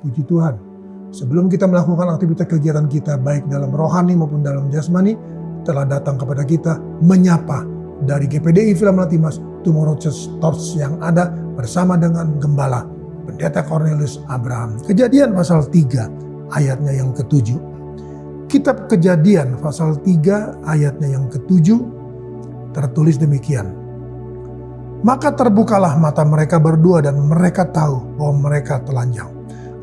Puji Tuhan, sebelum kita melakukan aktivitas kegiatan kita baik dalam rohani maupun dalam jasmani, telah datang kepada kita menyapa dari GPDI Filamelati Mas Tomorrow Church Torch yang ada bersama dengan Gembala Pendeta Cornelius Abraham. Kejadian pasal 3 ayatnya yang ke-7. Kitab Kejadian pasal 3 ayatnya yang ke-7 tertulis demikian. Maka terbukalah mata mereka berdua dan mereka tahu bahwa mereka telanjang.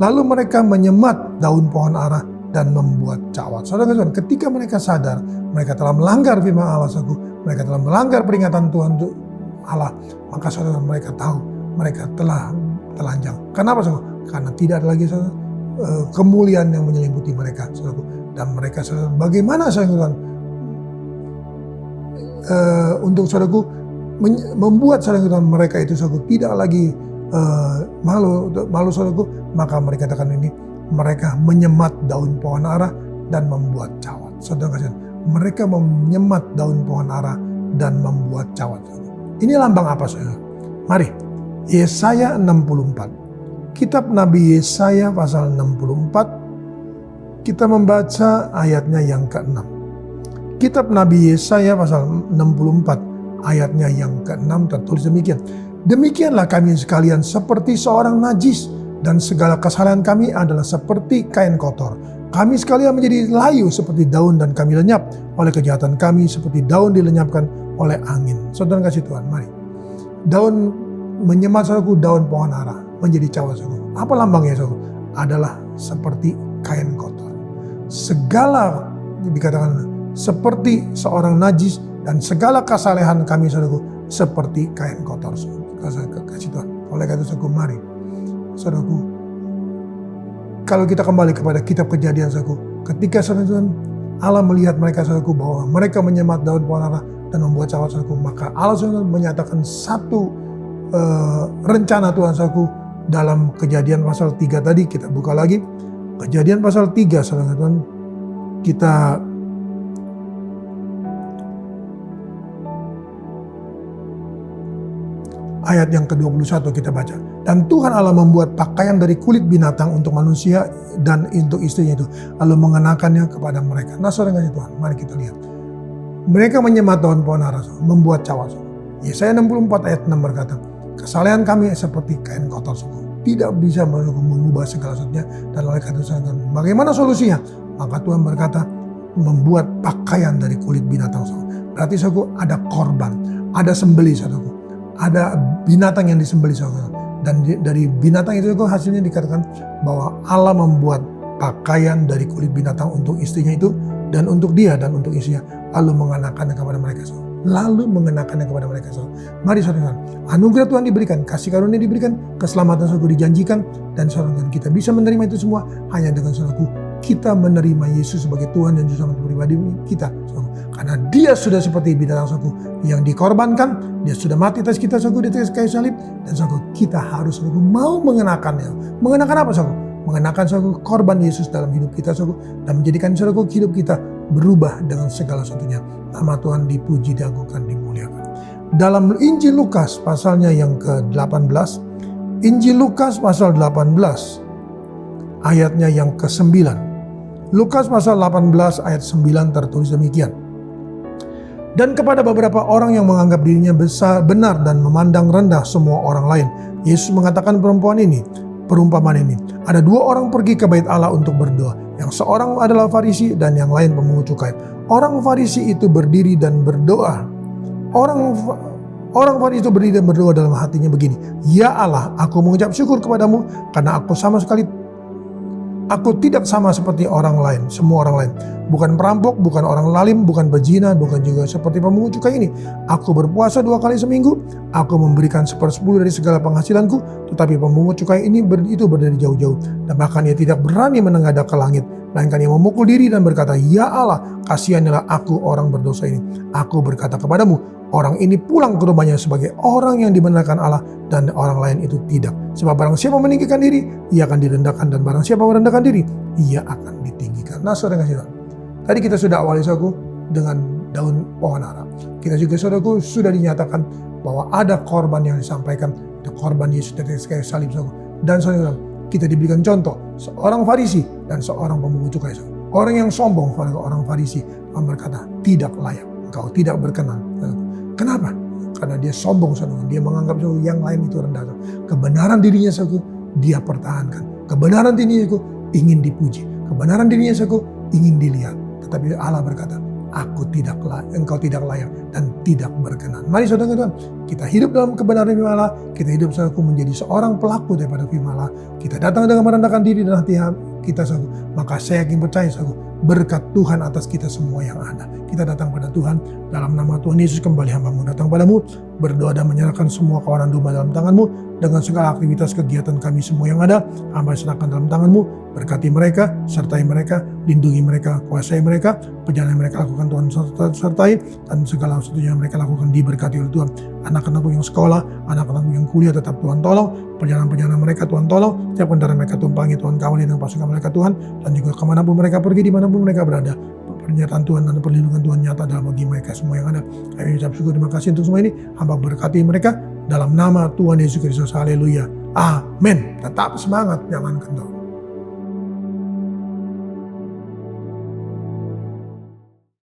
Lalu mereka menyemat daun pohon ara dan membuat cawat. Saudara-saudara, ketika mereka sadar mereka telah melanggar firman Allah, mereka telah melanggar peringatan Tuhan Allah, maka saudara mereka tahu mereka telah telanjang. Kenapa saudara? Karena tidak ada lagi saudara, kemuliaan yang menyelimuti mereka, saudara. Dan mereka saudara, bagaimana saudara untuk saudaraku membuat saudara mereka itu saudara tidak lagi malu saudaraku, maka mereka katakan ini, mereka menyemat daun pohon ara dan membuat cawat. Saudara kasihan, mereka menyemat daun pohon ara dan membuat cawat. Ini lambang apa saudara? Mari, Yesaya 64. Kitab Nabi Yesaya pasal 64. Kita membaca ayatnya yang ke-6. Kitab Nabi Yesaya pasal 64 ayatnya yang ke-6 tertulis demikian. Demikianlah kami sekalian seperti seorang najis, dan segala kesalahan kami adalah seperti kain kotor. Kami sekalian menjadi layu seperti daun dan kami lenyap oleh kejahatan kami seperti daun dilenyapkan oleh angin. Saudara kasih Tuhan, mari. Daun menyemat saudaraku, daun pohon ara menjadi cawat saudaraku. Apa lambangnya saudaraku? Adalah seperti kain kotor. Segala dikatakan seperti seorang najis dan segala kesalehan kami saudaraku seperti kain kotor. Kasih Tuhan. Oleh karena itu saudaraku, mari saudaraku, kalau kita kembali kepada kitab Kejadian saudaraku, ketika saudara Allah melihat mereka saudaraku bahwa mereka menyemat daun pohon ara dan membuat cawat saudaraku, maka Allah saudaraku menyatakan satu rencana Tuhan saudaraku dalam Kejadian pasal 3 tadi. Kita buka lagi Kejadian pasal 3 saudara Tuhan, kita ayat yang ke-21 kita baca. Dan Tuhan Allah membuat pakaian dari kulit binatang untuk manusia dan untuk istrinya itu, lalu mengenakannya kepada mereka. Nah saudara kasih Tuhan, mari kita lihat. Mereka menyemat daun pohon ara, membuat cawat. Yesaya 64 ayat 6 berkata, kesalahan kami seperti kain kotor, tidak bisa mengubah segala sesuatunya. Dan oleh karena itu, bagaimana solusinya? Maka Tuhan berkata, membuat pakaian dari kulit binatang. Berarti ada korban, ada sembelih saudaraku. Ada binatang yang disembelih saudara. Dan dari binatang itu hasilnya dikatakan bahwa Allah membuat pakaian dari kulit binatang untuk istrinya itu, dan untuk dia dan untuk istrinya, lalu mengenakannya kepada mereka saudara. Mari saudara, anugerah Tuhan diberikan, kasih karunia diberikan, keselamatan saudara dijanjikan, dan saudara kita bisa menerima itu semua hanya dengan saudaraku kita menerima Yesus sebagai Tuhan dan Juru Selamat pribadi kita, saudara. Karena dia sudah seperti binatang saudara yang dikorbankan, dia sudah mati atas kita saudara di atas kayu salib, dan saudara kita harus saudara mau mengenakannya. Mengenakan apa saudara? Mengenakan saudara korban Yesus dalam hidup kita saudara, dan menjadikan saudara hidup kita berubah dengan segala sesuatunya. Nama Tuhan dipuji, diagungkan, dimuliakan. Dalam Injil Lukas pasalnya yang ke-18, Injil Lukas pasal 18 ayatnya yang ke-9. Lukas pasal 18 ayat 9 tertulis demikian. Dan kepada beberapa orang yang menganggap dirinya besar, benar dan memandang rendah semua orang lain, Yesus mengatakan perumpamaan ini. Ada dua orang pergi ke bait Allah untuk berdoa. Yang seorang adalah Farisi dan yang lain pemungut cukai. Orang Farisi itu berdiri dan berdoa. Orang Farisi itu berdiri dan berdoa dalam hatinya begini. Ya Allah, aku mengucap syukur kepadamu karena aku tidak sama seperti orang lain, semua orang lain. Bukan perampok, bukan orang lalim, bukan pezina, bukan juga seperti pemungut cukai ini. Aku berpuasa 2 kali seminggu, aku memberikan 1/10 dari segala penghasilanku, tetapi pemungut cukai ini itu berdiri jauh-jauh. Dan bahkan ia tidak berani menengadah ke langit, melainkan ia memukul diri dan berkata, Ya Allah, kasihanilah aku orang berdosa ini. Aku berkata kepadamu, orang ini pulang ke rumahnya sebagai orang yang dibenarkan Allah, dan orang lain itu tidak. Sebab barang siapa meninggikan diri, ia akan direndahkan, dan barang siapa merendahkan diri, ia akan ditinggikan. Nah saudara kasih Tuhan, tadi kita sudah awali saudaraku dengan daun pohon ara. Kita juga saudaraku sudah dinyatakan bahwa ada korban yang disampaikan, ada korban Yesus dari kayu salib saudaraku. Dan saudara, kita diberikan contoh. Seorang Farisi dan seorang pemungut cukai. Orang yang sombong, orang Farisi, Tuhan berkata, tidak layak, engkau tidak berkenan. Kenapa? Karena dia sombong, dia menganggap yang lain itu rendah. Kebenaran dirinya dia pertahankan. Kebenaran dirinya ingin dipuji. Kebenaran dirinya ingin dilihat. Tetapi Allah berkata, engkau tidak layak dan tidak berkenan. Mari saudara, kita hidup dalam kebenaran firman Allah. Kita hidup menjadi seorang pelaku daripada firman Allah. Kita datang dengan merendahkan diri dan hati kita, maka saya yakin percaya, berkat Tuhan atas kita semua yang ada. Kita datang pada Tuhan dalam nama Tuhan Yesus, kembali hamba-Mu datang padamu, berdoa dan menyerahkan semua kawanan domba dalam tangan-Mu, dengan segala aktivitas kegiatan kami semua yang ada, hamba serahkan dalam tangan-Mu. Berkati mereka, sertai mereka, lindungi mereka, kuasai mereka, perjalanan mereka lakukan Tuhan sertai, dan segala sesuatu yang mereka lakukan diberkati oleh Tuhan. Anak-anakku yang sekolah, anak-anakku yang kuliah tetap Tuhan tolong, perjalanan mereka Tuhan tolong, setiap kendaraan mereka tumpangi Tuhan kawali dengan pasukan mereka Tuhan, dan juga kemanapun mereka pergi, dimanapun mereka berada, pernyataan Tuhan dan perlindungan Tuhan nyata dalam bagi mereka semua yang ada. Kami ucap syukur, terima kasih untuk semua ini, hamba berkati mereka, dalam nama Tuhan Yesus Kristus, haleluya, amin. Tetap semangat, jangan kendor.